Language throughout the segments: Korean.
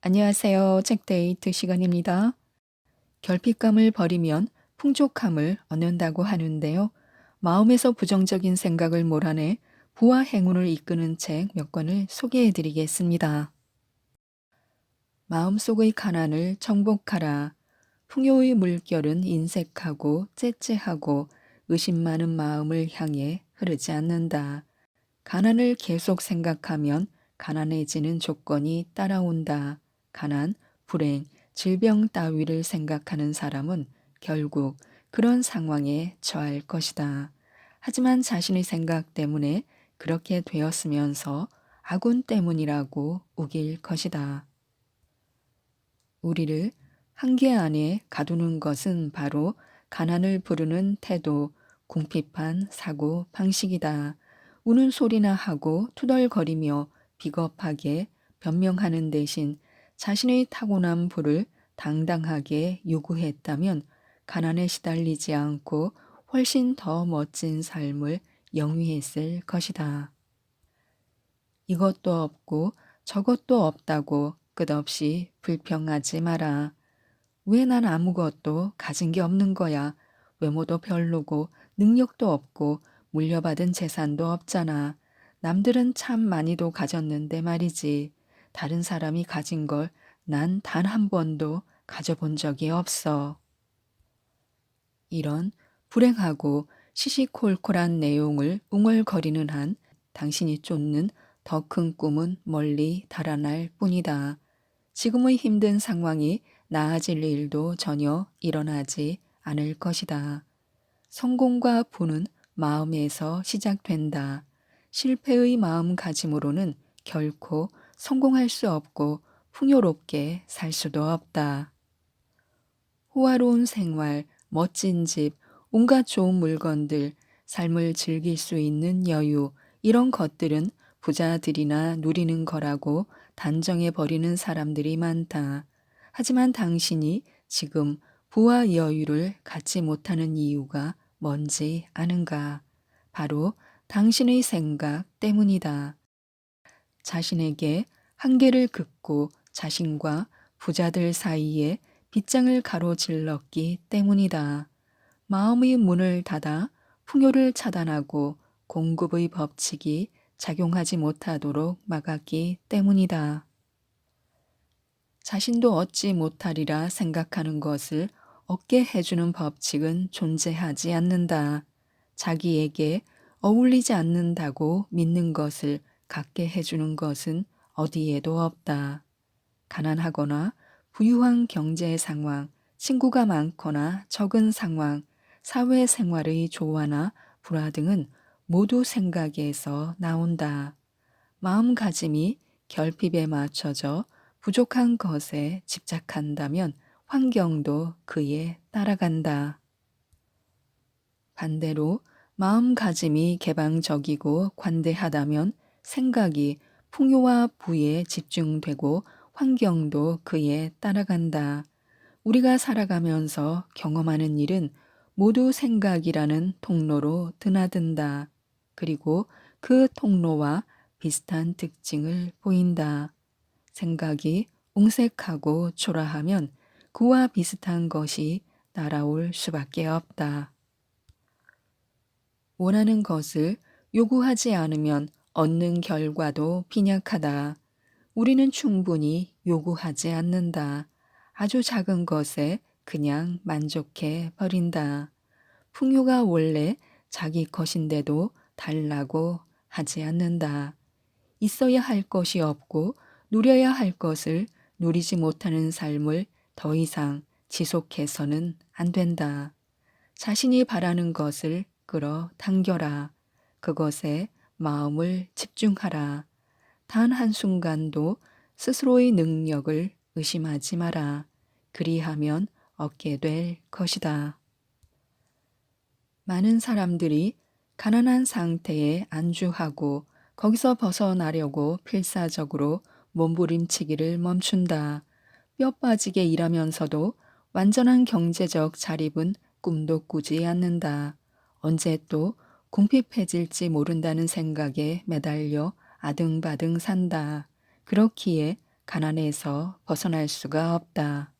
안녕하세요. 책데이트 시간입니다. 결핍감을 버리면 풍족함을 얻는다고 하는데요. 마음에서 부정적인 생각을 몰아내 부와 행운을 이끄는 책 몇 권을 소개해 드리겠습니다. 마음속의 가난을 정복하라. 풍요의 물결은 인색하고 째째하고 의심 많은 마음을 향해 흐르지 않는다. 가난을 계속 생각하면 가난해지는 조건이 따라온다. 가난, 불행, 질병 따위를 생각하는 사람은 결국 그런 상황에 처할 것이다. 하지만 자신의 생각 때문에 그렇게 되었으면서 아군 때문이라고 우길 것이다. 우리를 한계 안에 가두는 것은 바로 가난을 부르는 태도, 궁핍한 사고 방식이다. 우는 소리나 하고 투덜거리며 비겁하게 변명하는 대신 자신의 타고난 부를 당당하게 요구했다면 가난에 시달리지 않고 훨씬 더 멋진 삶을 영위했을 것이다. 이것도 없고 저것도 없다고 끝없이 불평하지 마라. 왜 난 아무것도 가진 게 없는 거야? 외모도 별로고 능력도 없고 물려받은 재산도 없잖아. 남들은 참 많이도 가졌는데 말이지. 다른 사람이 가진 걸 난 단 한 번도 가져본 적이 없어. 이런 불행하고 시시콜콜한 내용을 웅얼거리는 한 당신이 쫓는 더 큰 꿈은 멀리 달아날 뿐이다. 지금의 힘든 상황이 나아질 일도 전혀 일어나지 않을 것이다. 성공과 부는 마음에서 시작된다. 실패의 마음가짐으로는 결코 성공할 수 없고 풍요롭게 살 수도 없다. 호화로운 생활, 멋진 집, 온갖 좋은 물건들, 삶을 즐길 수 있는 여유, 이런 것들은 부자들이나 누리는 거라고 단정해 버리는 사람들이 많다. 하지만 당신이 지금 부와 여유를 갖지 못하는 이유가 뭔지 아는가? 바로 당신의 생각 때문이다. 자신에게 한계를 긋고 자신과 부자들 사이에 빗장을 가로질렀기 때문이다. 마음의 문을 닫아 풍요를 차단하고 공급의 법칙이 작용하지 못하도록 막았기 때문이다. 자신도 얻지 못하리라 생각하는 것을 얻게 해주는 법칙은 존재하지 않는다. 자기에게 어울리지 않는다고 믿는 것을 갖게 해주는 것은 어디에도 없다. 가난하거나 부유한 경제 상황, 친구가 많거나 적은 상황, 사회생활의 조화나 불화 등은 모두 생각에서 나온다. 마음가짐이 결핍에 맞춰져 부족한 것에 집착한다면 환경도 그에 따라간다. 반대로 마음가짐이 개방적이고 관대하다면 생각이 풍요와 부에 집중되고 환경도 그에 따라간다. 우리가 살아가면서 경험하는 일은 모두 생각이라는 통로로 드나든다. 그리고 그 통로와 비슷한 특징을 보인다. 생각이 옹색하고 초라하면 그와 비슷한 것이 따라올 수밖에 없다. 원하는 것을 요구하지 않으면 얻는 결과도 빈약하다. 우리는 충분히 요구하지 않는다. 아주 작은 것에 그냥 만족해 버린다. 풍요가 원래 자기 것인데도 달라고 하지 않는다. 있어야 할 것이 없고 누려야 할 것을 누리지 못하는 삶을 더 이상 지속해서는 안 된다. 자신이 바라는 것을 끌어당겨라. 그것에 마음을 집중하라. 단 한순간도 스스로의 능력을 의심하지 마라. 그리하면 얻게 될 것이다. 많은 사람들이 가난한 상태에 안주하고 거기서 벗어나려고 필사적으로 몸부림치기를 멈춘다. 뼈 빠지게 일하면서도 완전한 경제적 자립은 꿈도 꾸지 않는다. 언제 또 궁핍해질지 모른다는 생각에 매달려 아등바등 산다. 그렇기에 가난에서 벗어날 수가 없다.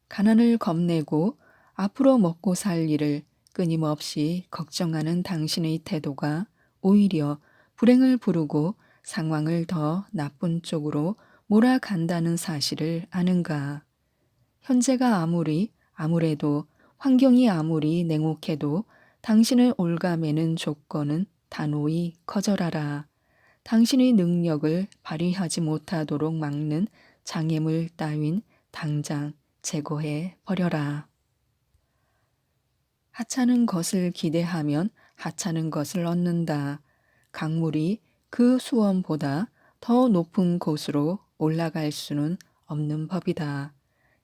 가난을 겁내고 앞으로 먹고 살 일을 끊임없이 걱정하는 당신의 태도가 오히려 불행을 부르고 상황을 더 나쁜 쪽으로 몰아간다는 사실을 아는가? 현재가 아무래도 환경이 아무리 냉혹해도 당신을 올가매는 조건은 단호히 거절하라. 당신의 능력을 발휘하지 못하도록 막는 장애물 따윈 당장 제거해 버려라. 하찮은 것을 기대하면 하찮은 것을 얻는다. 강물이 그 수원보다 더 높은 곳으로 올라갈 수는 없는 법이다.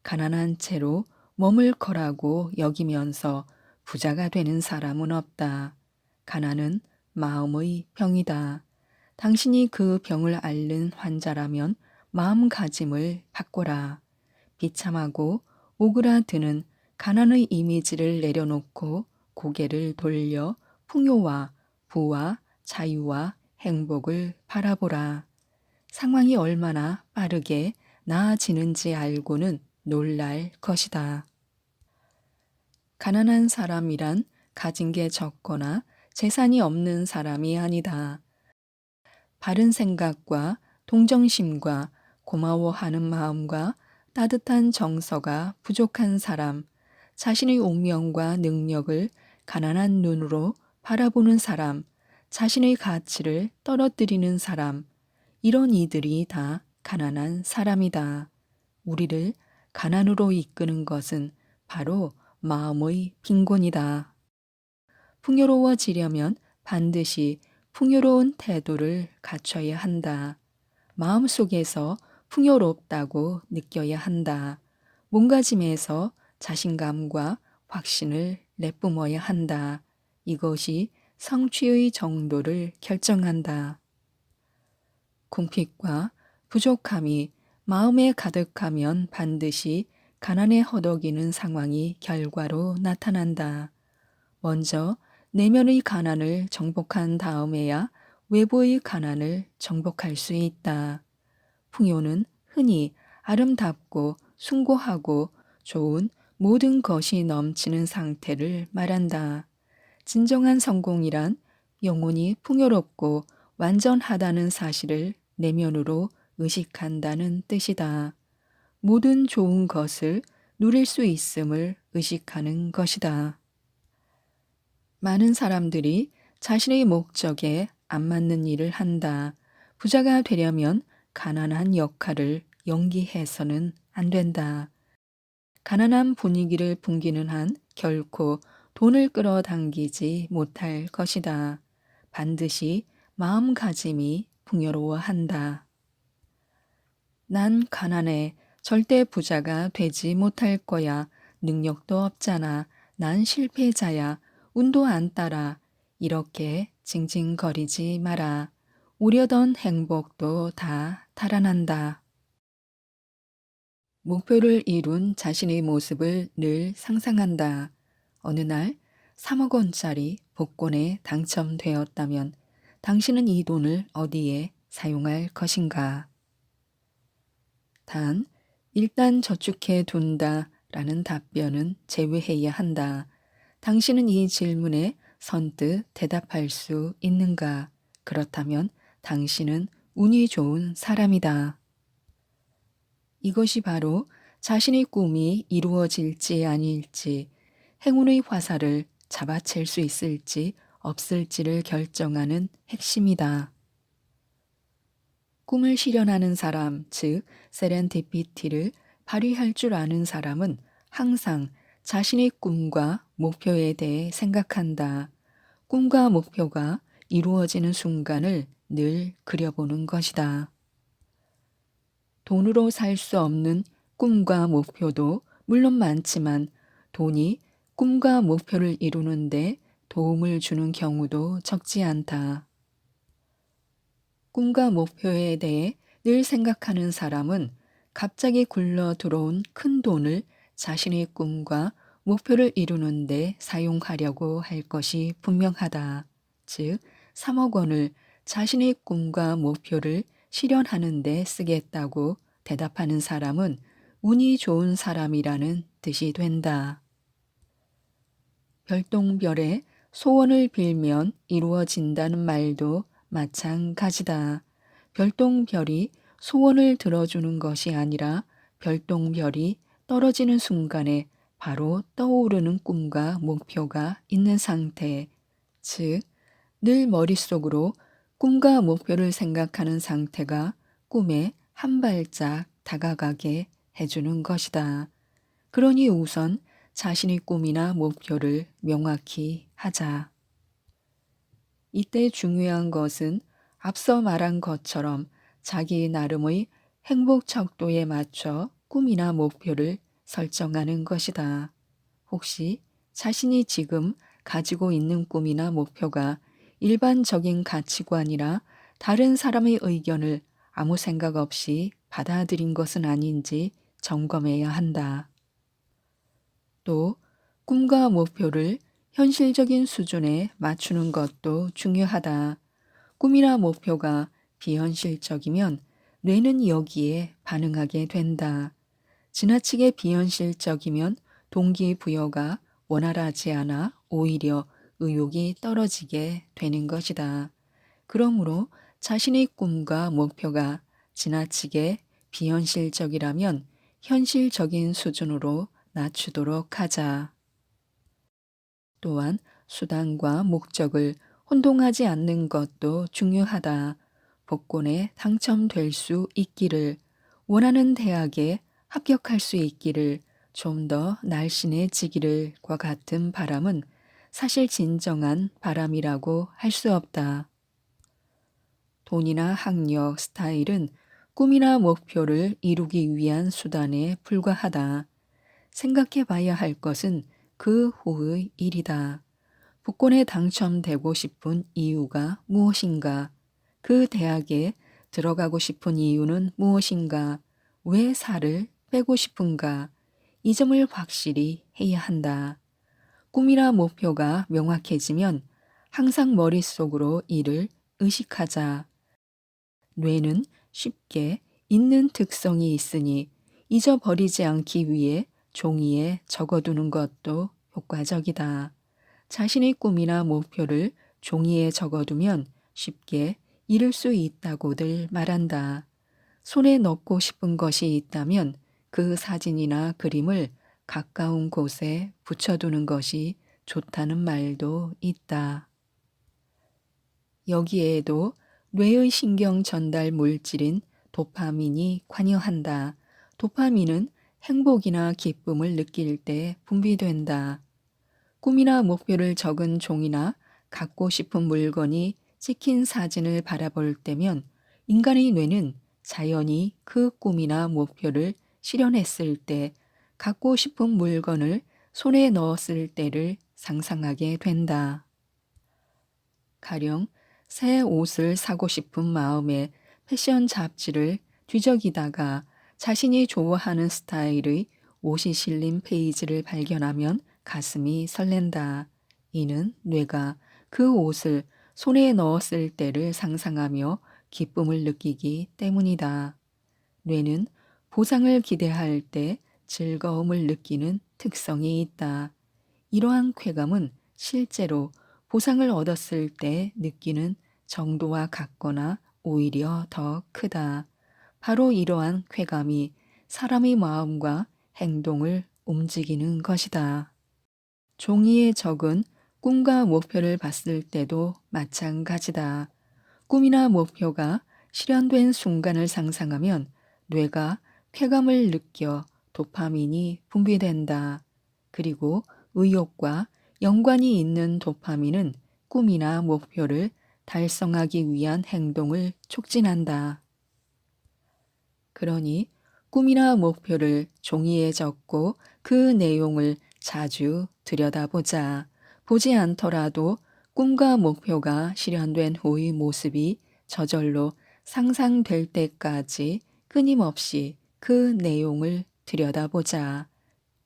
가난한 채로 머물 거라고 여기면서 부자가 되는 사람은 없다. 가난은 마음의 병이다. 당신이 그 병을 앓는 환자라면 마음가짐을 바꿔라. 비참하고 오그라드는 가난의 이미지를 내려놓고 고개를 돌려 풍요와 부와 자유와 행복을 바라보라. 상황이 얼마나 빠르게 나아지는지 알고는 놀랄 것이다. 가난한 사람이란 가진 게 적거나 재산이 없는 사람이 아니다. 바른 생각과 동정심과 고마워하는 마음과 따뜻한 정서가 부족한 사람, 자신의 운명과 능력을 가난한 눈으로 바라보는 사람, 자신의 가치를 떨어뜨리는 사람, 이런 이들이 다 가난한 사람이다. 우리를 가난으로 이끄는 것은 바로 마음의 빈곤이다. 풍요로워지려면 반드시 풍요로운 태도를 갖춰야 한다. 마음속에서 풍요롭다고 느껴야 한다. 몸가짐에서 자신감과 확신을 내뿜어야 한다. 이것이 성취의 정도를 결정한다. 궁핍과 부족함이 마음에 가득하면 반드시 가난에 허덕이는 상황이 결과로 나타난다. 먼저 내면의 가난을 정복한 다음에야 외부의 가난을 정복할 수 있다. 풍요는 흔히 아름답고 숭고하고 좋은 모든 것이 넘치는 상태를 말한다. 진정한 성공이란 영혼이 풍요롭고 완전하다는 사실을 내면으로 의식한다는 뜻이다. 모든 좋은 것을 누릴 수 있음을 의식하는 것이다. 많은 사람들이 자신의 목적에 안 맞는 일을 한다. 부자가 되려면 가난한 역할을 연기해서는 안 된다. 가난한 분위기를 풍기는 한 결코 돈을 끌어당기지 못할 것이다. 반드시 마음가짐이 풍요로워한다. 난 가난해. 절대 부자가 되지 못할 거야. 능력도 없잖아. 난 실패자야. 운도 안 따라. 이렇게 징징거리지 마라. 우려던 행복도 다 달아난다. 목표를 이룬 자신의 모습을 늘 상상한다. 어느 날 3억 원짜리 복권에 당첨되었다면 당신은 이 돈을 어디에 사용할 것인가? 단, 일단 저축해 둔다 라는 답변은 제외해야 한다. 당신은 이 질문에 선뜻 대답할 수 있는가? 그렇다면 당신은 운이 좋은 사람이다. 이것이 바로 자신의 꿈이 이루어질지 아닐지, 행운의 화살을 잡아챌 수 있을지 없을지를 결정하는 핵심이다. 꿈을 실현하는 사람, 즉 세렌디피티를 발휘할 줄 아는 사람은 항상 자신의 꿈과 목표에 대해 생각한다. 꿈과 목표가 이루어지는 순간을 늘 그려보는 것이다. 돈으로 살 수 없는 꿈과 목표도 물론 많지만 돈이 꿈과 목표를 이루는데 도움을 주는 경우도 적지 않다. 꿈과 목표에 대해 늘 생각하는 사람은 갑자기 굴러 들어온 큰 돈을 자신의 꿈과 목표를 이루는데 사용하려고 할 것이 분명하다. 즉, 3억 원을 자신의 꿈과 목표를 실현하는 데 쓰겠다고 대답하는 사람은 운이 좋은 사람이라는 뜻이 된다. 별똥별에 소원을 빌면 이루어진다는 말도 마찬가지다. 별똥별이 소원을 들어주는 것이 아니라 별똥별이 떨어지는 순간에 바로 떠오르는 꿈과 목표가 있는 상태, 즉, 늘 머릿속으로 꿈과 목표를 생각하는 상태가 꿈에 한 발짝 다가가게 해주는 것이다. 그러니 우선 자신의 꿈이나 목표를 명확히 하자. 이때 중요한 것은 앞서 말한 것처럼 자기 나름의 행복 척도에 맞춰 꿈이나 목표를 설정하는 것이다. 혹시 자신이 지금 가지고 있는 꿈이나 목표가 일반적인 가치관이라 다른 사람의 의견을 아무 생각 없이 받아들인 것은 아닌지 점검해야 한다. 또 꿈과 목표를 현실적인 수준에 맞추는 것도 중요하다. 꿈이나 목표가 비현실적이면 뇌는 여기에 반응하게 된다. 지나치게 비현실적이면 동기부여가 원활하지 않아 오히려 의욕이 떨어지게 되는 것이다. 그러므로 자신의 꿈과 목표가 지나치게 비현실적이라면 현실적인 수준으로 낮추도록 하자. 또한 수단과 목적을 혼동하지 않는 것도 중요하다. 복권에 당첨될 수 있기를, 원하는 대학에 합격할 수 있기를, 좀 더 날씬해지기를과 같은 바람은 사실 진정한 바람이라고 할 수 없다. 돈이나 학력, 스타일은 꿈이나 목표를 이루기 위한 수단에 불과하다. 생각해 봐야 할 것은 그 후의 일이다. 복권에 당첨되고 싶은 이유가 무엇인가? 그 대학에 들어가고 싶은 이유는 무엇인가? 왜 살을 빼고 싶은가? 이 점을 확실히 해야 한다. 꿈이나 목표가 명확해지면 항상 머릿속으로 이를 의식하자. 뇌는 쉽게 잊는 특성이 있으니 잊어버리지 않기 위해 종이에 적어두는 것도 효과적이다. 자신의 꿈이나 목표를 종이에 적어두면 쉽게 이룰 수 있다고들 말한다. 손에 넣고 싶은 것이 있다면 그 사진이나 그림을 가까운 곳에 붙여두는 것이 좋다는 말도 있다. 여기에도 뇌의 신경 전달 물질인 도파민이 관여한다. 도파민은 행복이나 기쁨을 느낄 때 분비된다. 꿈이나 목표를 적은 종이나 갖고 싶은 물건이 찍힌 사진을 바라볼 때면 인간의 뇌는 자연히 그 꿈이나 목표를 실현했을 때 갖고 싶은 물건을 손에 넣었을 때를 상상하게 된다. 가령 새 옷을 사고 싶은 마음에 패션 잡지를 뒤적이다가 자신이 좋아하는 스타일의 옷이 실린 페이지를 발견하면 가슴이 설렌다. 이는 뇌가 그 옷을 손에 넣었을 때를 상상하며 기쁨을 느끼기 때문이다. 뇌는 보상을 기대할 때 즐거움을 느끼는 특성이 있다. 이러한 쾌감은 실제로 보상을 얻었을 때 느끼는 정도와 같거나 오히려 더 크다. 바로 이러한 쾌감이 사람의 마음과 행동을 움직이는 것이다. 종이에 적은 꿈과 목표를 봤을 때도 마찬가지다. 꿈이나 목표가 실현된 순간을 상상하면 뇌가 쾌감을 느껴 도파민이 분비된다. 그리고 의욕과 연관이 있는 도파민은 꿈이나 목표를 달성하기 위한 행동을 촉진한다. 그러니 꿈이나 목표를 종이에 적고 그 내용을 자주 들여다보자. 보지 않더라도 꿈과 목표가 실현된 후의 모습이 저절로 상상될 때까지 끊임없이 그 내용을 들여다보자.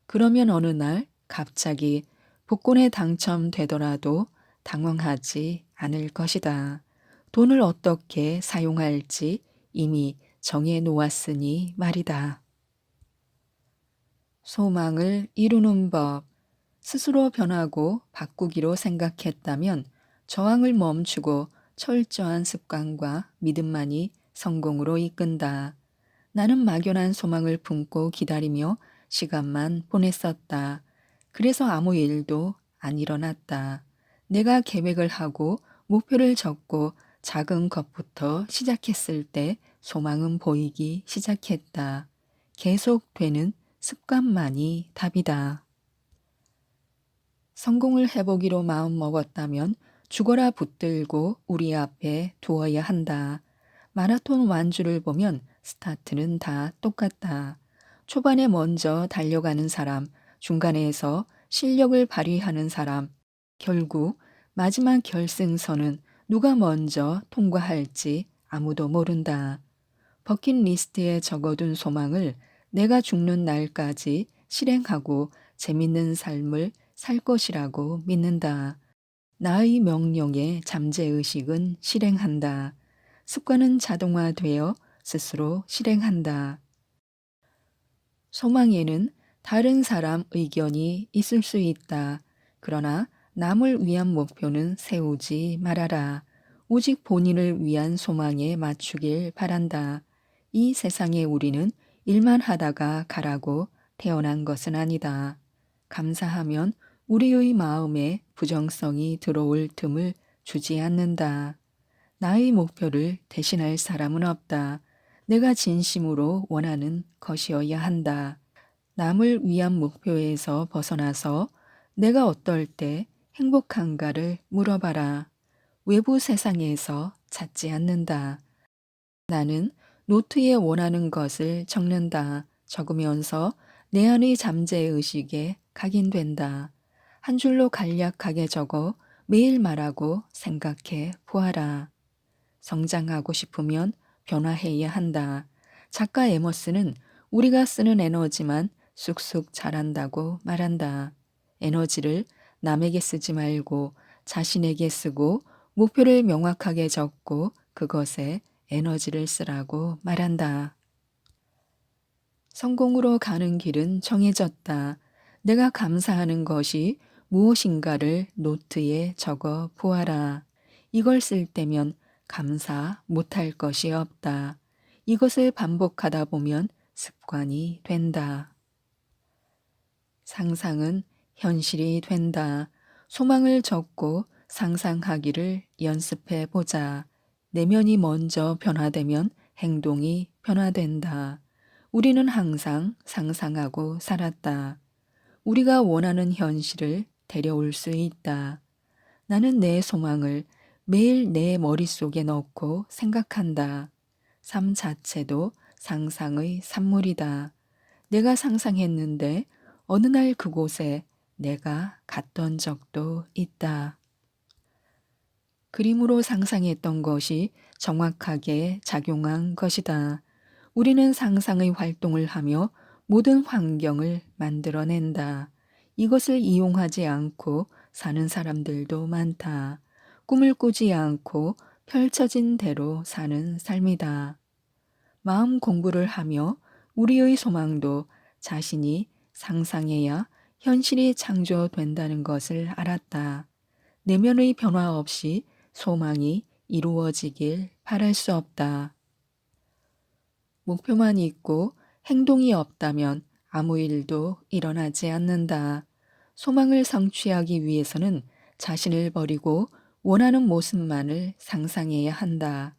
그러면 어느 날 갑자기 복권에 당첨되더라도 당황하지 않을 것이다. 돈을 어떻게 사용할지 이미 정해 놓았으니 말이다. 소망을 이루는 법. 스스로 변하고 바꾸기로 생각했다면 저항을 멈추고 철저한 습관과 믿음만이 성공으로 이끈다. 나는 막연한 소망을 품고 기다리며 시간만 보냈었다. 그래서 아무 일도 안 일어났다. 내가 계획을 하고 목표를 적고 작은 것부터 시작했을 때 소망은 보이기 시작했다. 계속되는 습관만이 답이다. 성공을 해보기로 마음먹었다면 죽어라 붙들고 우리 앞에 두어야 한다. 마라톤 완주를 보면 스타트는 다 똑같다. 초반에 먼저 달려가는 사람, 중간에서 실력을 발휘하는 사람, 결국 마지막 결승선은 누가 먼저 통과할지 아무도 모른다. 버킷리스트에 적어둔 소망을 내가 죽는 날까지 실행하고 재밌는 삶을 살 것이라고 믿는다. 나의 명령에 잠재의식은 실행한다. 습관은 자동화되어 스스로 실행한다. 소망에는 다른 사람 의견이 있을 수 있다. 그러나 남을 위한 목표는 세우지 말아라. 오직 본인을 위한 소망에 맞추길 바란다. 이 세상에 우리는 일만 하다가 가라고 태어난 것은 아니다. 감사하면 우리의 마음에 부정성이 들어올 틈을 주지 않는다. 나의 목표를 대신할 사람은 없다. 내가 진심으로 원하는 것이어야 한다. 남을 위한 목표에서 벗어나서 내가 어떨 때 행복한가를 물어봐라. 외부 세상에서 찾지 않는다. 나는 노트에 원하는 것을 적는다. 적으면서 내 안의 잠재의식에 각인된다. 한 줄로 간략하게 적어 매일 말하고 생각해 보아라. 성장하고 싶으면 변화해야 한다. 작가 에머스는 우리가 쓰는 에너지만 쑥쑥 자란다고 말한다. 에너지를 남에게 쓰지 말고 자신에게 쓰고 목표를 명확하게 적고 그것에 에너지를 쓰라고 말한다. 성공으로 가는 길은 정해졌다. 내가 감사하는 것이 무엇인가를 노트에 적어 보아라. 이걸 쓸 때면 감사 못할 것이 없다. 이것을 반복하다 보면 습관이 된다. 상상은 현실이 된다. 소망을 적고 상상하기를 연습해 보자. 내면이 먼저 변화되면 행동이 변화된다. 우리는 항상 상상하고 살았다. 우리가 원하는 현실을 데려올 수 있다. 나는 내 소망을 매일 내 머릿속에 넣고 생각한다. 삶 자체도 상상의 산물이다. 내가 상상했는데 어느 날 그곳에 내가 갔던 적도 있다. 그림으로 상상했던 것이 정확하게 작용한 것이다. 우리는 상상의 활동을 하며 모든 환경을 만들어낸다. 이것을 이용하지 않고 사는 사람들도 많다. 꿈을 꾸지 않고 펼쳐진 대로 사는 삶이다. 마음 공부를 하며 우리의 소망도 자신이 상상해야 현실이 창조된다는 것을 알았다. 내면의 변화 없이 소망이 이루어지길 바랄 수 없다. 목표만 있고 행동이 없다면 아무 일도 일어나지 않는다. 소망을 성취하기 위해서는 자신을 버리고 원하는 모습만을 상상해야 한다.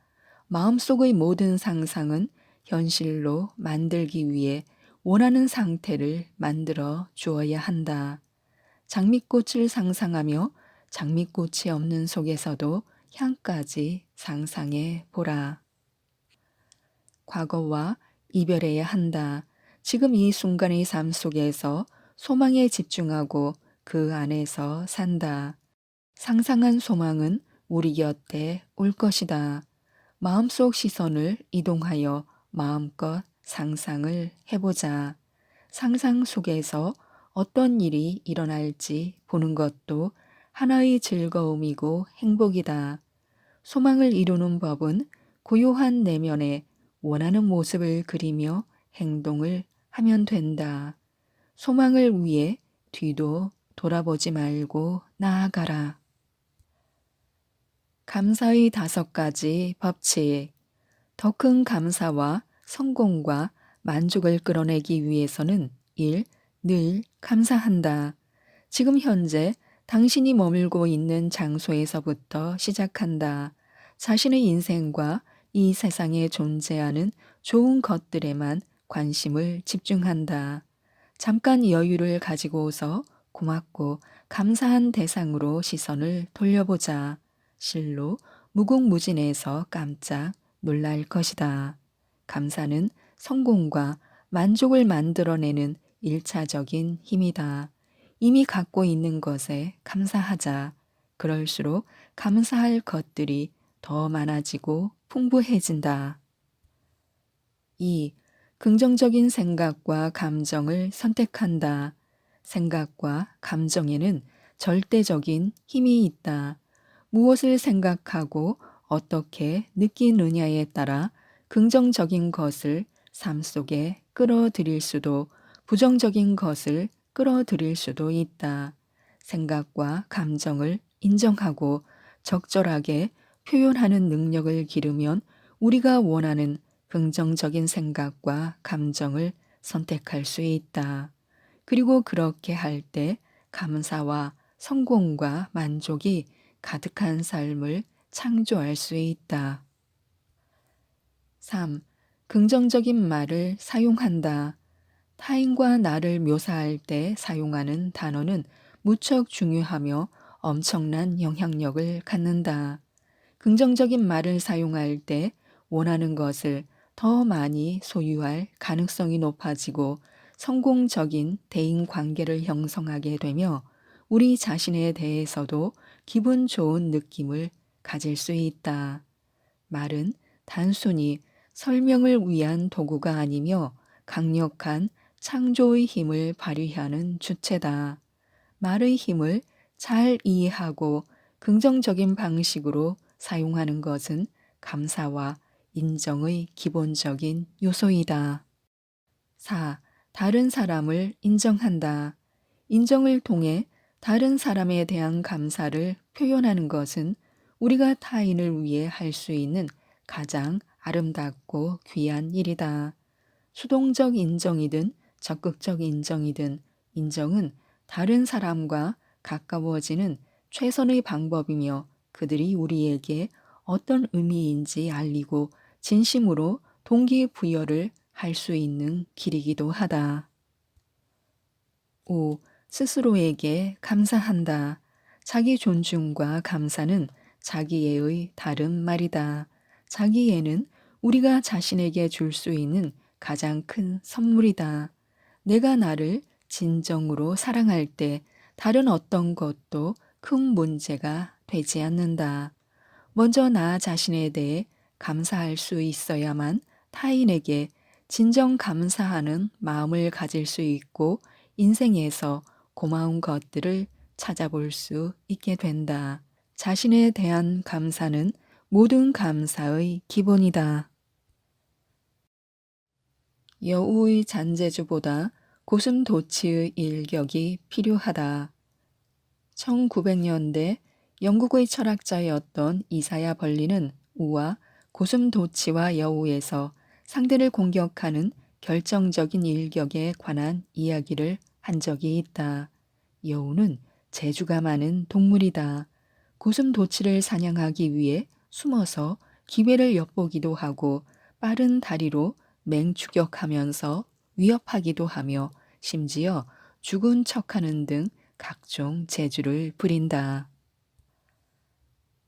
마음속의 모든 상상은 현실로 만들기 위해 원하는 상태를 만들어 주어야 한다. 장미꽃을 상상하며 장미꽃이 없는 속에서도 향까지 상상해 보라. 과거와 이별해야 한다. 지금 이 순간의 삶 속에서 소망에 집중하고 그 안에서 산다. 상상한 소망은 우리 곁에 올 것이다. 마음속 시선을 이동하여 마음껏 상상을 해보자. 상상 속에서 어떤 일이 일어날지 보는 것도 하나의 즐거움이고 행복이다. 소망을 이루는 법은 고요한 내면에 원하는 모습을 그리며 행동을 하면 된다. 소망을 위해 뒤도 돌아보지 말고 나아가라. 감사의 5가지 법칙. 더 큰 감사와 성공과 만족을 끌어내기 위해서는 1. 늘 감사한다. 지금 현재 당신이 머물고 있는 장소에서부터 시작한다. 자신의 인생과 이 세상에 존재하는 좋은 것들에만 관심을 집중한다. 잠깐 여유를 가지고서 고맙고 감사한 대상으로 시선을 돌려보자. 실로 무궁무진해서 깜짝 놀랄 것이다. 감사는 성공과 만족을 만들어내는 1차적인 힘이다. 이미 갖고 있는 것에 감사하자. 그럴수록 감사할 것들이 더 많아지고 풍부해진다. 2. 긍정적인 생각과 감정을 선택한다. 생각과 감정에는 절대적인 힘이 있다. 무엇을 생각하고 어떻게 느끼느냐에 따라 긍정적인 것을 삶 속에 끌어들일 수도 부정적인 것을 끌어들일 수도 있다. 생각과 감정을 인정하고 적절하게 표현하는 능력을 기르면 우리가 원하는 긍정적인 생각과 감정을 선택할 수 있다. 그리고 그렇게 할 때 감사와 성공과 만족이 가득한 삶을 창조할 수 있다. 3. 긍정적인 말을 사용한다. 타인과 나를 묘사할 때 사용하는 단어는 무척 중요하며 엄청난 영향력을 갖는다. 긍정적인 말을 사용할 때 원하는 것을 더 많이 소유할 가능성이 높아지고 성공적인 대인 관계를 형성하게 되며 우리 자신에 대해서도 기분 좋은 느낌을 가질 수 있다. 말은 단순히 설명을 위한 도구가 아니며 강력한 창조의 힘을 발휘하는 주체다. 말의 힘을 잘 이해하고 긍정적인 방식으로 사용하는 것은 감사와 인정의 기본적인 요소이다. 4. 다른 사람을 인정한다. 인정을 통해 다른 사람에 대한 감사를 표현하는 것은 우리가 타인을 위해 할 수 있는 가장 아름답고 귀한 일이다. 수동적 인정이든 적극적 인정이든 인정은 다른 사람과 가까워지는 최선의 방법이며 그들이 우리에게 어떤 의미인지 알리고 진심으로 동기부여를 할 수 있는 길이기도 하다. 5. 스스로에게 감사한다. 자기 존중과 감사는 자기애의 다른 말이다. 자기애는 우리가 자신에게 줄 수 있는 가장 큰 선물이다. 내가 나를 진정으로 사랑할 때 다른 어떤 것도 큰 문제가 되지 않는다. 먼저 나 자신에 대해 감사할 수 있어야만 타인에게 진정 감사하는 마음을 가질 수 있고 인생에서 고마운 것들을 찾아볼 수 있게 된다. 자신에 대한 감사는 모든 감사의 기본이다. 여우의 잔재주보다 고슴도치의 일격이 필요하다. 1900년대 영국의 철학자였던 이사야 벌리는 우와 고슴도치와 여우에서 상대를 공격하는 결정적인 일격에 관한 이야기를 한 적이 있다. 여우는 재주가 많은 동물이다. 고슴도치를 사냥하기 위해 숨어서 기회를 엿보기도 하고 빠른 다리로 맹추격하면서 위협하기도 하며 심지어 죽은 척하는 등 각종 재주를 부린다.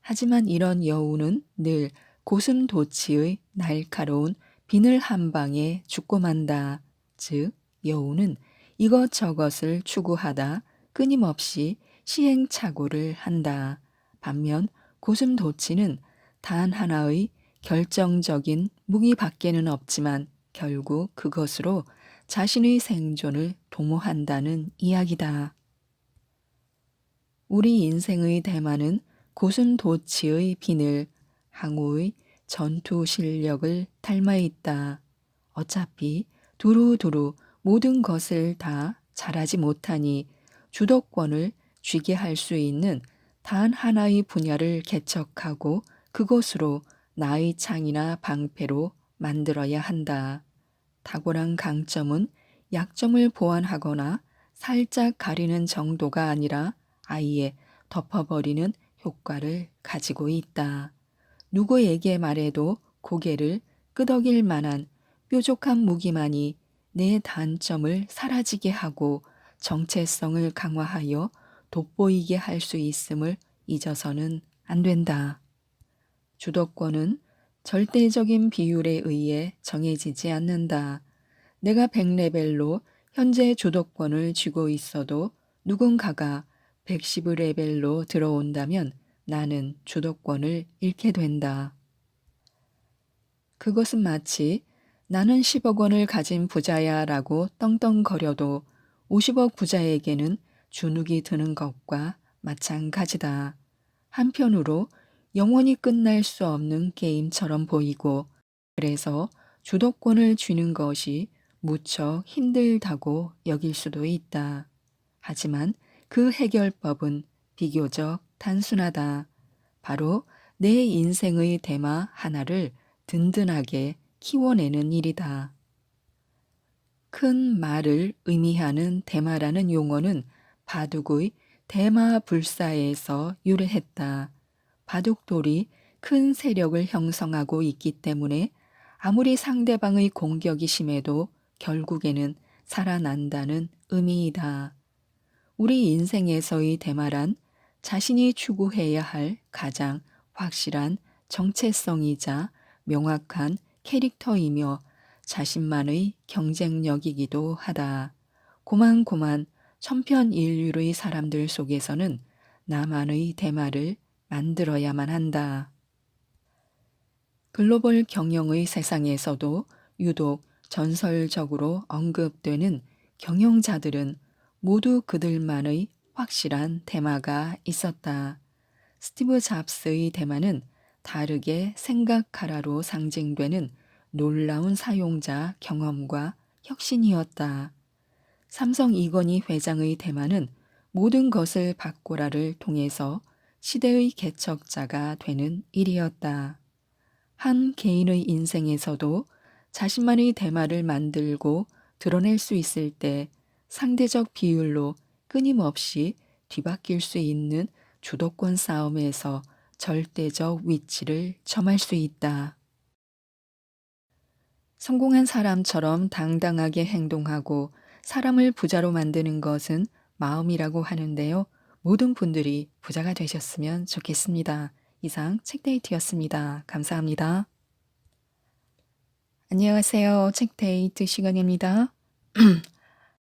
하지만 이런 여우는 늘 고슴도치의 날카로운 비늘 한 방에 죽고 만다. 즉, 여우는 이것저것을 추구하다 끊임없이 시행착오를 한다. 반면 고슴도치는 단 하나의 결정적인 무기밖에는 없지만 결국 그것으로 자신의 생존을 도모한다는 이야기다. 우리 인생의 대만은 고슴도치의 비늘, 항우의 전투 실력을 닮아 있다. 어차피 두루두루 모든 것을 다 잘하지 못하니 주도권을 쥐게 할 수 있는 단 하나의 분야를 개척하고 그것으로 나의 창이나 방패로 만들어야 한다. 탁월한 강점은 약점을 보완하거나 살짝 가리는 정도가 아니라 아예 덮어버리는 효과를 가지고 있다. 누구에게 말해도 고개를 끄덕일 만한 뾰족한 무기만이 내 단점을 사라지게 하고 정체성을 강화하여 돋보이게 할 수 있음을 잊어서는 안 된다. 주도권은 절대적인 비율에 의해 정해지지 않는다. 내가 100레벨로 현재 주도권을 쥐고 있어도 누군가가 110레벨로 들어온다면 나는 주도권을 잃게 된다. 그것은 마치 나는 10억 원을 가진 부자야 라고 떵떵거려도 50억 부자에게는 주눅이 드는 것과 마찬가지다. 한편으로 영원히 끝날 수 없는 게임처럼 보이고 그래서 주도권을 쥐는 것이 무척 힘들다고 여길 수도 있다. 하지만 그 해결법은 비교적 단순하다. 바로 내 인생의 테마 하나를 든든하게 키워내는 일이다. 큰 말을 의미하는 대마라는 용어는 바둑의 대마불사에서 유래했다. 바둑돌이 큰 세력을 형성하고 있기 때문에 아무리 상대방의 공격이 심해도 결국에는 살아난다는 의미이다. 우리 인생에서의 대마란 자신이 추구해야 할 가장 확실한 정체성이자 명확한 캐릭터이며 자신만의 경쟁력이기도 하다. 고만고만 천편일률의 사람들 속에서는 나만의 대마를 만들어야만 한다. 글로벌 경영의 세상에서도 유독 전설적으로 언급되는 경영자들은 모두 그들만의 확실한 테마가 있었다. 스티브 잡스의 테마는 다르게 생각하라로 상징되는 놀라운 사용자 경험과 혁신이었다. 삼성 이건희 회장의 테마는 모든 것을 바꾸라를 통해서 시대의 개척자가 되는 일이었다. 한 개인의 인생에서도 자신만의 테마를 만들고 드러낼 수 있을 때 상대적 비율로 끊임없이 뒤바뀔 수 있는 주도권 싸움에서 절대적 위치를 점할 수 있다. 성공한 사람처럼 당당하게 행동하고 사람을 부자로 만드는 것은 마음이라고 하는데요. 모든 분들이 부자가 되셨으면 좋겠습니다. 이상 책데이트였습니다. 감사합니다. 안녕하세요. 책데이트 시간입니다.